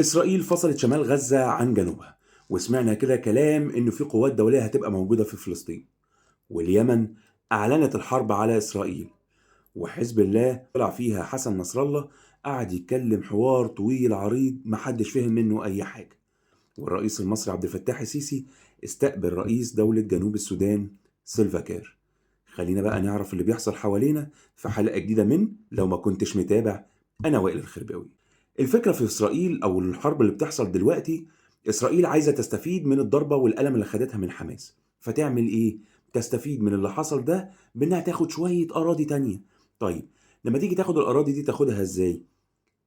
إسرائيل فصلت شمال غزة عن جنوبها، وسمعنا كده كلام إنه في قوات دولية هتبقى موجودة في فلسطين، واليمن أعلنت الحرب على إسرائيل، وحزب الله طلع فيها حسن نصر الله قعد يتكلم حوار طويل عريض محدش فهم منه أي حاجة، والرئيس المصري عبد الفتاح السيسي استقبل رئيس دولة جنوب السودان سيلفا كير. خلينا بقى نعرف اللي بيحصل حوالينا في حلقة جديدة من لو ما كنتش متابع. أنا وائل الخرباوي. الفكرة في إسرائيل أو الحرب اللي بتحصل دلوقتي، إسرائيل عايزة تستفيد من الضربة والألم اللي خدتها من حماس، فتعمل إيه؟ تستفيد من اللي حصل ده بإنها تاخد شوية أراضي تانية. طيب، لما تيجي تاخد الأراضي دي تاخدها إزاي؟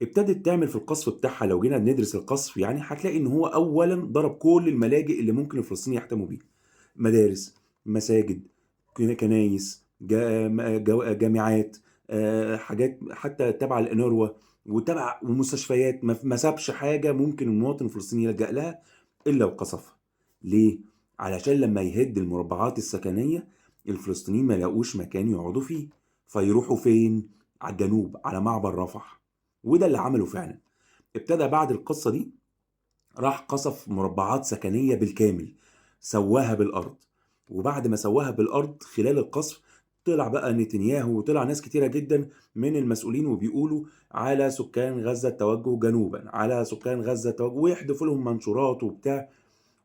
ابتدت تعمل في القصف بتاعها. لو جينا ندرس القصف يعني هتلاقي إن هو أولا ضرب كل الملاجئ اللي ممكن الفلسطينيين يحتموا بيها، مدارس، مساجد، كنايس، جامعات، حاجات حتى تبع الانوروا وتبع ومستشفيات. ما سابش حاجه ممكن المواطن الفلسطيني يلجأ لها الا وقصفها. ليه؟ علشان لما يهد المربعات السكنيه الفلسطينيين ما يلاقوش مكان يقعدوا فيه، فيروحوا فين؟ على الجنوب، على معبر رفح. وده اللي عمله فعلا. ابتدى بعد القصه دي راح قصف مربعات سكنية بالكامل، سواها بالأرض. وبعد ما سواها بالأرض خلال القصف طلع بقى نتنياهو وطلع ناس كتيرة جدا من المسؤولين وبيقولوا على سكان غزة التوجه جنوبا، على سكان غزة التوجه، ويحدفوا لهم منشورات وبتاع،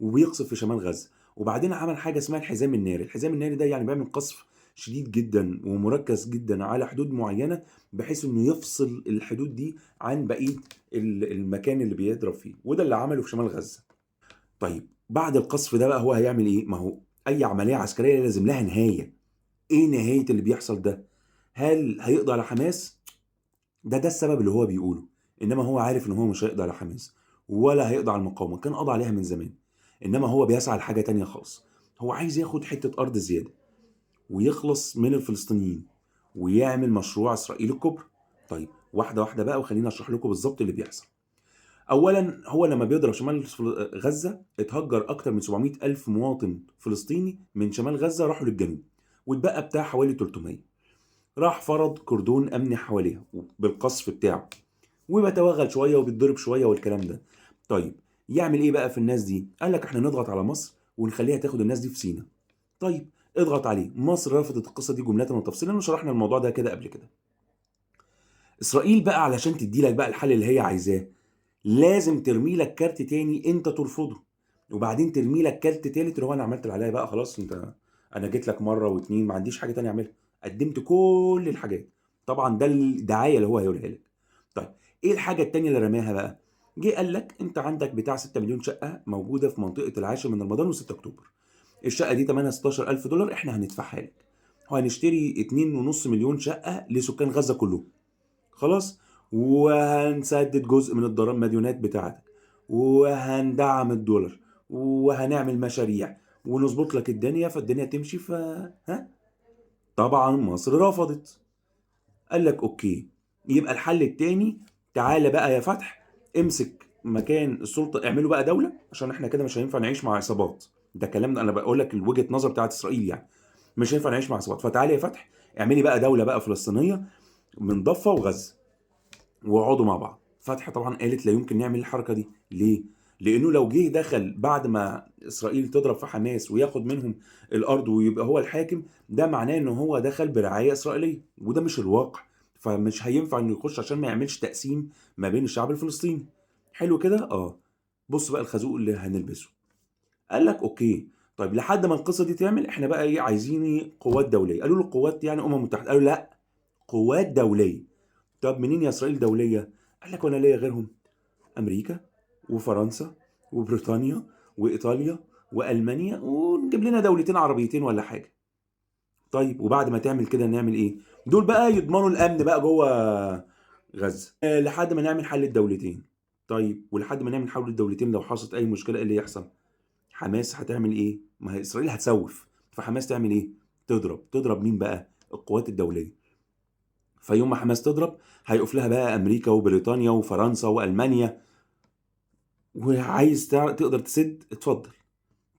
وبيقصف في شمال غزة. وبعدين عمل حاجة اسمها الحزام الناري. الحزام الناري ده يعني بيعمل قصف شديد جدا ومركز جدا على حدود معينة، بحيث انه يفصل الحدود دي عن بقية المكان اللي بيضرب فيه. وده اللي عمله في شمال غزة. طيب، بعد القصف ده بقى هو هيعمل ايه؟ ما هو اي عملية عسكرية لازم لها نهاية. ايه نهاية اللي بيحصل ده؟ هل هيقضي على حماس؟ ده السبب اللي هو بيقوله. انما هو عارف ان هو مش هيقضي على حماس ولا هيقضي على المقاومة، كان قضى عليها من زمان. انما هو بيسعى لحاجة تانية خالص. هو عايز ياخد حتة ارض زيادة ويخلص من الفلسطينيين ويعمل مشروع اسرائيل الكبرى. طيب، واحدة واحدة بقى وخليني اشرح لكم بالظبط اللي بيحصل. اولا، هو لما بيضرب شمال غزة اتهجر اكتر من 700 الف مواطن فلسطيني من شمال غزة راحوا للجنوب، واتبقى بتاع حوالي 300. راح فرض كردون امني حواليها بالقصف بتاعه، وبيتوغل شويه وبيتضرب شويه والكلام ده. طيب، يعمل ايه بقى في الناس دي؟ قال لك احنا نضغط على مصر ونخليها تاخد الناس دي في سيناء. طيب، اضغط عليه. مصر رفضت القصه دي جمله وتفصيلا، وشرحنا الموضوع ده كده قبل كده. اسرائيل بقى علشان تدي لك بقى الحل اللي هي عايزاه لازم ترمي لك كارت تاني انت ترفضه، وبعدين ترمي لك كارت تالت اللي هو انا عملت اللي عليا بقى خلاص. انا جيت لك مره واتنين، ما عنديش حاجه تانية اعملها، قدمت كل الحاجات. طبعا ده الدعايه اللي هو هيقولها لك. طيب، ايه الحاجه التانية اللي رماها بقى؟ جه قال لك انت عندك بتاع 6 مليون شقه موجوده في منطقه العاشر من رمضان و6 اكتوبر. الشقه دي ثمنها 16000 دولار، احنا هندفعها لك وهنشتري 2.5 مليون شقه لسكان غزه كلهم. خلاص، وهنسدد جزء من الضرائب المديونات بتاعتك، وهندعم الدولار، وهنعمل مشاريع ونظبط لك الدنيا فالدنيا تمشي. ها، طبعا مصر رفضت. قال لك اوكي، يبقى الحل التاني، تعالى بقى يا فتح امسك مكان السلطه، اعملوا بقى دوله، عشان احنا كده مش هينفع نعيش مع عصابات. ده كلام انا بقول لك وجهه نظر بتاعت اسرائيل يعني. مش هينفع نعيش مع عصابات، فتعالى يا فتح اعملي بقى دوله بقى فلسطينيه من ضفه وغزه وقعدوا مع بعض. فتح طبعا قالت لا يمكن نعمل الحركه دي. ليه؟ لانه لو جه دخل بعد ما اسرائيل تضرب في حماس وياخد منهم الارض ويبقى هو الحاكم، ده معناه ان هو دخل برعايه اسرائيليه، وده مش الواقع. فمش هينفع انه يخش عشان ما يعملش تقسيم ما بين الشعب الفلسطيني. حلو كده؟ بص بقى الخازوق اللي هنلبسه. قال لك اوكي، طيب لحد ما القصه دي تعمل احنا بقى ايه عايزين؟ قوات دوليه. قالوا له قوات يعني متحده؟ قالوا لا، قوات دوليه. طب منين يا اسرائيل دوليه؟ قال لك وانا ليا غيرهم؟ امريكا وفرنسا وبريطانيا وايطاليا والمانيا، ونجيب لنا دولتين عربيتين ولا حاجه. طيب، وبعد ما تعمل كده نعمل ايه؟ دول بقى يضمنوا الامن بقى جوه غزه لحد ما نعمل حل الدولتين. طيب، ولحد ما نعمل حل الدولتين لو حصلت اي مشكله ايه اللي يحصل؟ حماس هتعمل ايه؟ ما هي اسرائيل هتسوف، فحماس تعمل ايه؟ تضرب مين بقى؟ القوات الدوليه. فيوم ما حماس تضرب هيقف لها بقى امريكا وبريطانيا وفرنسا والمانيا. وعايز تقدر تسد؟ اتفضل.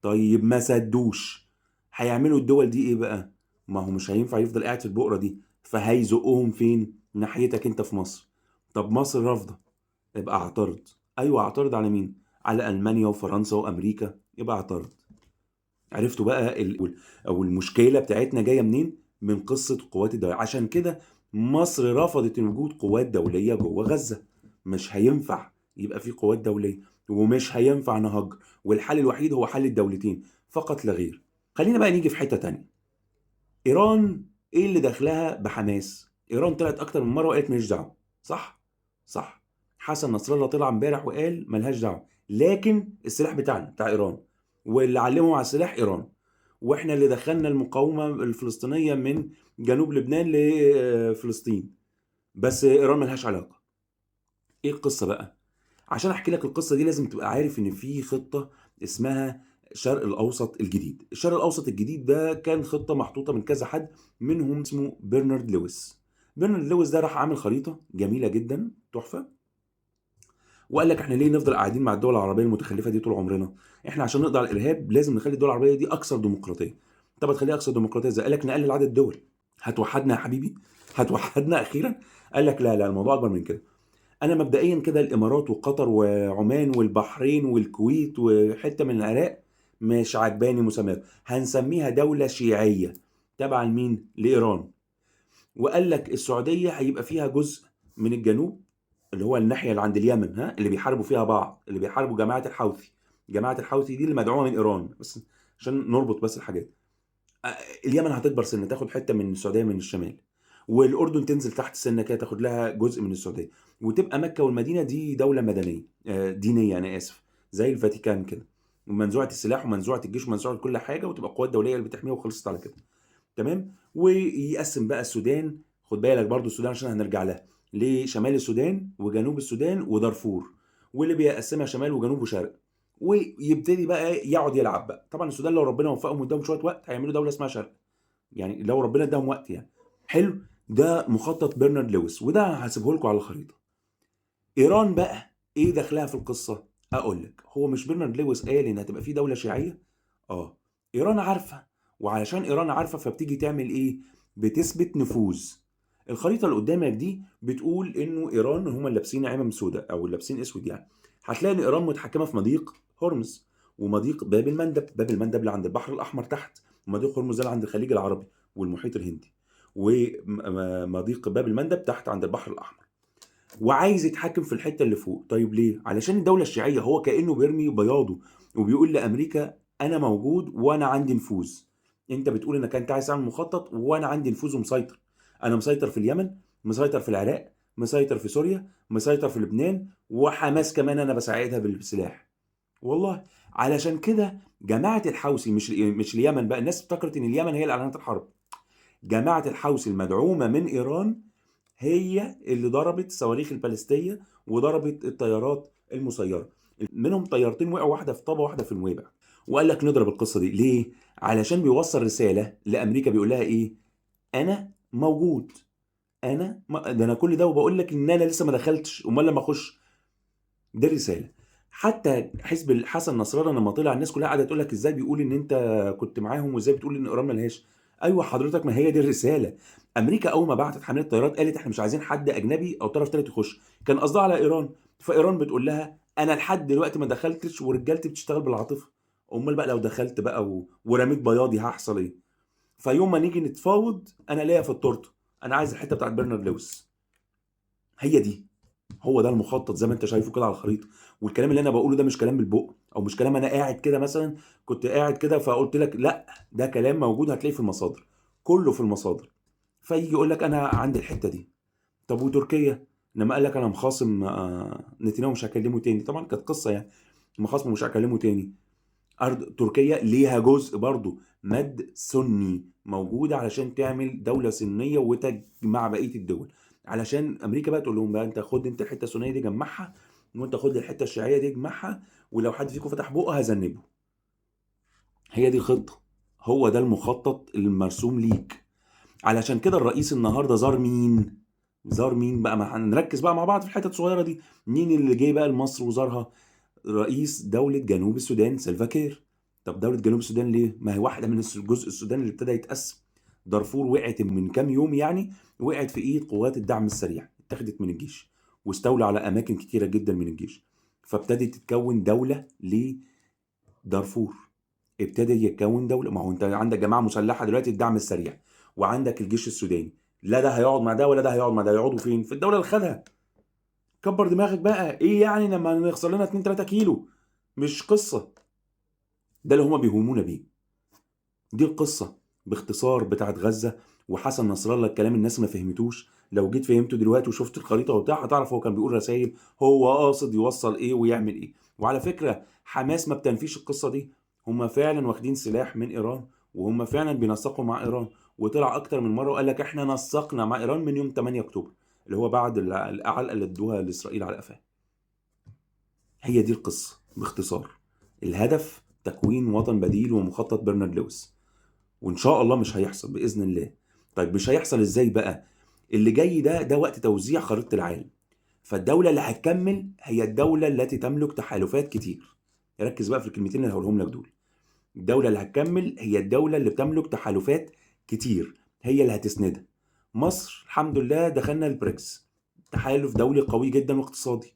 طيب، ما سدوش، هيعملوا الدول دي ايه بقى؟ ما هو مش هينفع يفضل قاعد في البؤرة دي، فهيزقهم فين؟ ناحيتك انت في مصر. طب مصر رافضة، ابقى اعترض. ايوه اعترض على مين؟ على المانيا وفرنسا وامريكا، يبقى اعترض. عرفتوا بقى او المشكله بتاعتنا جايه منين؟ من قصه القوات الدوليه. عشان كده مصر رفضت وجود قوات دوليه جوه غزه. مش هينفع يبقى في قوات دوليه، ومش هينفع نهجر، والحل الوحيد هو حل الدولتين فقط لا غير. خلينا بقى نيجي في حته تانية. ايران ايه اللي دخلها بحماس؟ ايران طلعت اكتر من مره وقالت ماليش دعوه، صح؟ صح. حسن نصر الله طلع امبارح وقال ملهاش دعوه، لكن السلاح بتاعنا بتاع ايران، واللي علمهم على السلاح ايران، واحنا اللي دخلنا المقاومه الفلسطينيه من جنوب لبنان لفلسطين، بس ايران ملهاش علاقه. ايه القصه بقى؟ عشان احكي لك القصه دي لازم تبقى عارف ان في خطه اسمها الشرق الاوسط الجديد. الشرق الاوسط الجديد ده كان خطه محطوطه من كذا حد، منهم اسمه برنارد لويس. برنارد لويس ده راح عامل خريطه جميله جدا، تحفه، وقال لك احنا ليه نفضل قاعدين مع الدول العربيه المتخلفه دي طول عمرنا؟ احنا عشان نقضي على الارهاب لازم نخلي الدول العربيه دي اكثر ديمقراطيه. طب هتخليها اكثر ديمقراطيه ازاي؟ قال لك نقلل عدد الدول. هتوحدنا يا حبيبي؟ هتوحدنا اخيرا؟ قال لك لا لا، الموضوع اكبر من كده. انا مبدئيا كده الامارات وقطر وعمان والبحرين والكويت وحته من العراق مش عجباني مسميات، هنسميها دوله شيعيه تابعه لمين؟ لايران. وقال لك السعوديه هيبقى فيها جزء من الجنوب، اللي هو الناحيه اللي عند اليمن، ها، اللي بيحاربوا فيها بعض، اللي بيحاربوا جماعه الحوثي. جماعه الحوثي دي اللي مدعومه من ايران، بس عشان نربط بس الحاجات. اليمن هتكبر سنه، تاخد حته من السعوديه من الشمال، والاردن تنزل تحت سنه كده تاخد لها جزء من السعوديه، وتبقى مكه والمدينه دي دوله مدنيه، دينيه انا اسف، زي الفاتيكان كده، ومنزوعه السلاح ومنزوعه الجيش ومنزوعه كل حاجه، وتبقى قوات دوليه اللي بتحميها، وخلصت على كده. تمام. ويقسم بقى السودان، خد بالك برضو السودان عشان هنرجع لها، لشمال السودان وجنوب السودان ودارفور، واللي بيقسمها شمال وجنوب وشرق. ويبتدي بقى يقعد يلعب بقى. طبعا السودان لو ربنا وفقهم واداهم شويه وقت هيعملوا دوله اسمها شرق، يعني لو ربنا اداهم وقت يعني. حلو. ده مخطط برنارد لويس، وده هسيبه لكم على الخريطه. ايران بقى ايه دخلها في القصه؟ اقول لك، هو مش برنارد لويس قال ان هتبقى في دوله شيعيه؟ اه. ايران عارفه، وعلشان ايران عارفه فبتيجي تعمل ايه؟ بتثبت نفوذ. الخريطه اللي قدامك دي بتقول انه ايران هم اللي لابسين عمم سوداء او لابسين اسود يعني. هتلاقي ان ايران متحكمه في مضيق هرمز، ومضيق باب المندب، باب المندب اللي عند البحر الاحمر تحت، ومضيق هرمز ده اللي عند الخليج العربي والمحيط الهندي، ومضيق باب المندب تحت عند البحر الاحمر. وعايز يتحكم في الحته اللي فوق. طيب ليه؟ علشان الدوله الشيعيه، هو كانه بيرمي بياضه وبيقول لامريكا انا موجود وانا عندي نفوذ. انت بتقول انك انت عايز تعمل مخطط وانا عندي نفوذ ومسيطر. انا مسيطر في اليمن، مسيطر في العراق، مسيطر في سوريا، مسيطر في لبنان، وحماس كمان انا بساعدها بالسلاح. والله علشان كده جماعه الحوثي، مش اليمن بقى، الناس افتكرت ان اليمن هي اللي اعلنت الحرب. جماعه الحوثي المدعومه من ايران هي اللي ضربت الصواريخ البالستيه وضربت الطيارات المسيره. منهم طيارتين وقعوا، واحده في طابا واحده في نويبع. وقال لك نضرب القصه دي ليه؟ علشان بيوصل رساله لامريكا بيقول لها ايه؟ انا موجود. ده انا كل ده وبقول لك ان انا لسه ما دخلتش، امال لما اخش؟ دي الرساله. حتى حزب حسن نصر الله لما طلع الناس كلها قاعده تقول لك ازاي بيقول ان انت كنت معاهم، وازاي بتقول ان ايران ملهاش؟ ايوه حضرتك، ما هي دي الرساله. امريكا اول ما بعتت حامله طيارات قالت احنا مش عايزين حد اجنبي او طرف ثالث يخش، كان قصدها على ايران. فايران بتقول لها انا لحد دلوقتي ما دخلتش ورجالتي بتشتغل بالعاطفه، امال بقى لو دخلت بقى ورميت بياضي هيحصل ايه؟ فيوم ما نيجي نتفاوض انا ليا في التورته، انا عايز الحته بتاعت برنارد لويس. هي دي، هو ده المخطط زي ما انت شايفه كده على الخريطه. والكلام اللي انا بقوله ده مش كلام بالبق، او مش كلام انا قاعد كده مثلا كنت قاعد كده فقلت لك، لا، ده كلام موجود هتلاقيه في المصادر، كله في المصادر. فيجي يقول لك انا عندي الحته دي. طب وتركيا لما قال لك انا مخاصم نتنياهو مش هكلمه تاني، طبعا كانت قصه يعني، مخاصمه مش هكلمه تاني. ارض تركيا ليها جزء برضو مد سني موجود علشان تعمل دوله سنيه وتجمع بقيه الدول، علشان امريكا بقى تقول لهم بقى انت خد انت الحته السنيه دي جمعها، وانت خد الحته الشيعيه دي اجمعها، ولو حد فيكم فتح بقه هذنبه. هي دي الخطه، هو ده المخطط المرسوم ليك. علشان كده الرئيس النهارده زار مين؟ زار مين بقى؟ ما هنركز بقى مع بعض في الحته الصغيره دي. مين اللي جه بقى لمصر وزارها؟ رئيس دولة جنوب السودان سيلفا كير. طب دولة جنوب السودان ليه؟ ما هي واحدة من الجزء السوداني اللي ابتدى يتقسم. دارفور وقعت من كام يوم يعني، وقعت في ايد قوات الدعم السريع، اتخذت من الجيش واستولى على اماكن كتيرة جدا من الجيش. فابتدت تتكون دولة لدارفور، ابتدى يتكون دولة. ما هو انت عندك جماعة مسلحة دلوقتي، الدعم السريع، وعندك الجيش السوداني، لا ده هيقعد مع ده ولا ده هيقعد مع ده، يقعدوا فين؟ في الدولة اللي خدها. كبر دماغك بقى، ايه يعني لما نخسر لنا 2 3 كيلو؟ مش قصة. ده اللي هما بيهمونا بيه. دي القصة باختصار بتاعت غزة وحسن نصر الله. الكلام الناس ما فهمتوش، لو جيت فهمته دلوقتي وشفت الخريطة وبتاع هتعرف هو كان بيقول رسائل، هو قاصد يوصل ايه ويعمل ايه. وعلى فكرة حماس ما بتنفيش القصة دي، هم فعلا واخدين سلاح من ايران، وهم فعلا بينسقوا مع ايران. وطلع اكتر من مرة وقال لك احنا نسقنا مع ايران من يوم 8 اكتوبر، اللي هو بعد العلقة اللي ادوها لاسرائيل على قفاها. هي دي القصة باختصار. الهدف تكوين وطن بديل ومخطط برنارد لويس، وان شاء الله مش هيحصل باذن الله. طيب مش هيحصل ازاي بقى؟ اللي جاي ده وقت توزيع خريطة العالم. فالدولة اللي هتكمل هي الدولة التي تملك تحالفات كتير. ركز بقى في الكلمتين اللي هقولهم لك دول. الدولة اللي هتكمل هي الدولة اللي بتملك تحالفات كتير، هي اللي هتسندها. مصر الحمد لله دخلنا البريكس، تحالف دولي قوي جدا واقتصادي،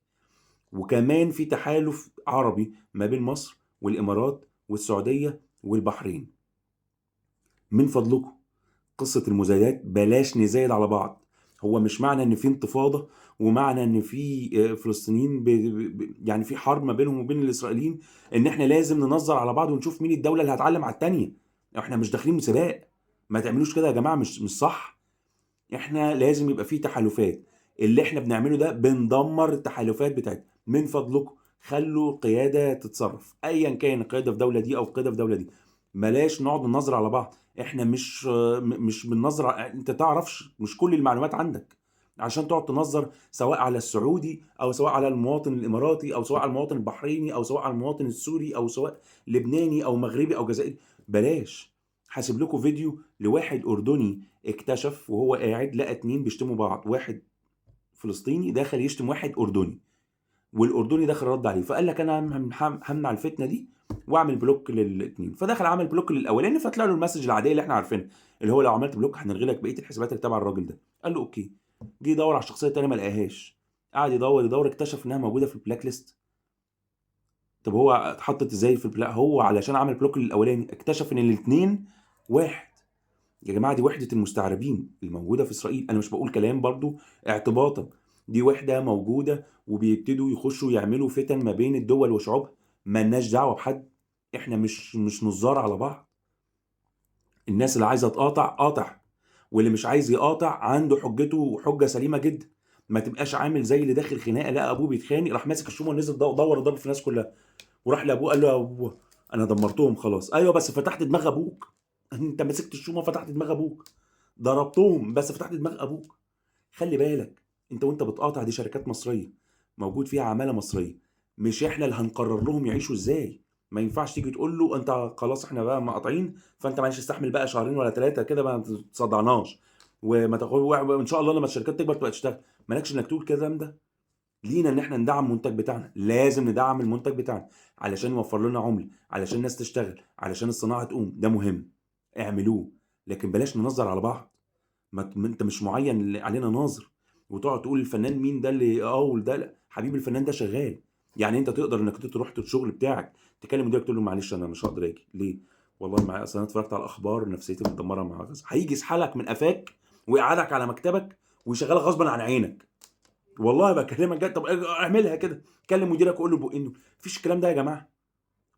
وكمان في تحالف عربي ما بين مصر والإمارات والسعودية والبحرين. من فضلكم قصة المزايدات بلاش نزايد على بعض. هو مش معنى ان في انتفاضة ومعنى ان في فلسطينيين يعني في حرب ما بينهم وبين الاسرائيليين ان احنا لازم ننظر على بعض ونشوف مين الدولة اللي هتعلم على التانية. احنا مش داخلين سباق، ما تعملوش كده يا جماعة، مش صح. احنا لازم يبقى في تحالفات. اللي احنا بنعمله ده بندمر التحالفات بتاعتنا. من فضلكم خلوا القيادة تتصرف، ايا كان القيادة في دولة دي او القيادة في دولة دي. بلاش نقعد ننظر على بعض. احنا مش بننظر انت تعرفش، مش كل المعلومات عندك عشان تقعد تنظر سواء على السعودي او سواء على المواطن الاماراتي او سواء على المواطن البحريني او سواء على المواطن السوري او سواء لبناني او مغربي او جزائري. بلاش. حاسب لكم فيديو لواحد اردني اكتشف وهو قاعد لقى 2 بيشتموا بعض، واحد فلسطيني دخل يشتم واحد اردني، والاردني دخل رد عليه، فقال لك انا همنع الفتنه دي واعمل بلوك للاثنين. فدخل عمل بلوك للاولاني، فطلع له المسج العاديه اللي احنا عارفينها، اللي هو لو عملت بلوك هنلغي لك بقيه الحسابات اللي تبع الراجل ده. قال له اوكي. جه يدور على الشخصيه الثانيه ما لقاهاش، قعد يدور يدور، اكتشف انها موجوده في البلاك ليست. طب هو اتحطت ازاي في البلاك؟ هو علشان عمل بلوك للاولاني اكتشف ان الاثنين واحد. يا جماعه دي وحده المستعربين الموجوده في اسرائيل، انا مش بقول كلام برضو اعتباطا، دي وحده موجوده وبيبتدوا يخشوا يعملوا فتن ما بين الدول وشعوبها. مالناش دعوه بحد، احنا مش نظار على بعض. الناس اللي عايزه تقاطع قاطع، واللي مش عايز يقاطع عنده حجته وحجه سليمه جدا. ما تبقاش عامل زي اللي داخل خناقه لقى ابوه بيتخانق راح ماسك الشومه ونزل دور ضرب في الناس كلها، وراح لابوه قال له يا ابوه انا دمرتهم خلاص. ايوه بس فتحت دماغ ابوك. انت مسكت الشومه فتحت دماغ ابوك، ضربتهم بس فتحت دماغ ابوك. خلي بالك انت وانت بتقاطع، دي شركات مصريه موجود فيها عماله مصريه، مش احنا اللي هنقرر لهم يعيشوا ازاي. ما ينفعش تيجي تقول له انت خلاص احنا بقى مقاطعين فانت معلش استحمل بقى شهرين ولا 3 كده ما تصدعناش، وما تاخد وان شاء الله لما الشركات تكبر تبقى تشتغل. مالكش انك تقول الكلام ده. لينا ان احنا ندعم المنتج بتاعنا، لازم ندعم المنتج بتاعنا علشان يوفر لنا عمله، علشان الناس تشتغل، علشان الصناعه تقوم، ده مهم. اعملوه. لكن بلاش ننظر على بعض. ما انت مش معين اللي علينا ناظر وتقعد تقول الفنان مين ده اللي وده لا حبيبي، الفنان ده شغال. يعني انت تقدر انك انت تروح الشغل بتاعك تكلم مديرك تقول له معلش انا مش هقدر اجي ليه؟ والله معايا اصل انا اتفرجت على الاخبار نفسيتي متدمره مع غزه. هيجي يسحلك من قفاك ويقعدك على مكتبك ويشغلك غصبا عن عينك. والله بكلمك جد. طب اعملها كده، كلم مديرك وقول له بقى مفيش الكلام ده يا جماعه.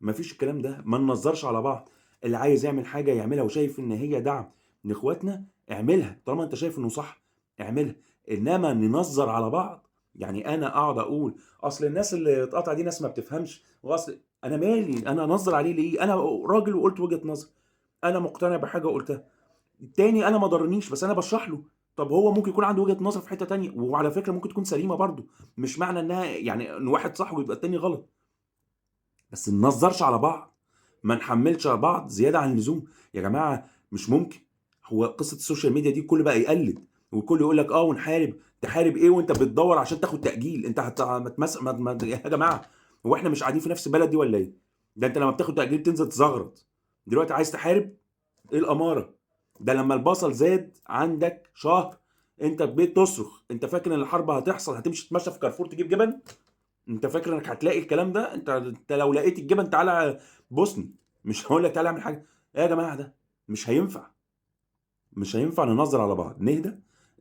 مفيش الكلام ده، ما ننظرش على بعض. اللي عايز يعمل حاجه يعملها وشايف ان هي دعم لاخواتنا اعملها، طالما انت شايف انه صح اعملها. انما ننظر على بعض، يعني انا اقعد اقول اصل الناس اللي اتقطع دي ناس ما بتفهمش، واصل انا مالي انا انظر عليه ليه؟ انا راجل وقلت وجهه نظر، انا مقتنع بحاجه وقلتها. التاني انا ما ضرنيش بس انا بشرح له. طب هو ممكن يكون عنده وجهه نظر في حته تانية، وعلى فكره ممكن تكون سليمه برضه، مش معنى انها يعني ان واحد صح ويبقى التاني غلط. بس ننظرش على بعض، ما نحملش على بعض زياده عن اللزوم. يا جماعه مش ممكن. هو قصه السوشيال ميديا دي الكل بقى يقلد، والكل يقول لك ونحارب. تحارب ايه وانت بتدور عشان تاخد تاجيل؟ انت ما تمس يا جماعه، هو احنا مش قاعدين في نفس البلد دي ولا ايه؟ ده انت لما بتاخد تاجيل تنزل تزغرط، دلوقتي عايز تحارب؟ ايه الاماره؟ ده لما البصل زاد عندك شهر انت بقيت تصرخ. انت فاكر ان الحرب هتحصل هتمشي تتمشى في كارفور تجيب جبن؟ انت فاكر انك هتلاقي الكلام ده؟ انت لو لقيت الجبن تعالى بوسني، مش هقول لك تعالى اعمل حاجه. ايه يا جماعه ده؟ مش هينفع. مش هينفع ننظر على بعض، نهدى.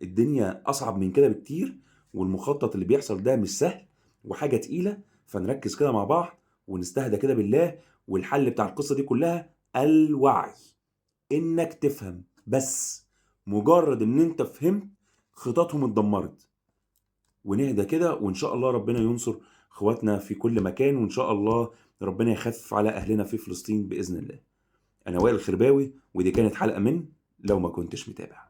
الدنيا اصعب من كده بكتير، والمخطط اللي بيحصل ده مش سهل وحاجه تقيله. فنركز كده مع بعض ونستهدى كده بالله. والحل بتاع القصه دي كلها الوعي، انك تفهم بس. مجرد ان انت فهمت خططهم اتدمرت. ونهدى كده، وان شاء الله ربنا ينصر اخواتنا في كل مكان، وان شاء الله ربنا يخفف على اهلنا في فلسطين باذن الله. انا وائل الخرباوي، ودي كانت حلقه من لو ما كنتش متابع.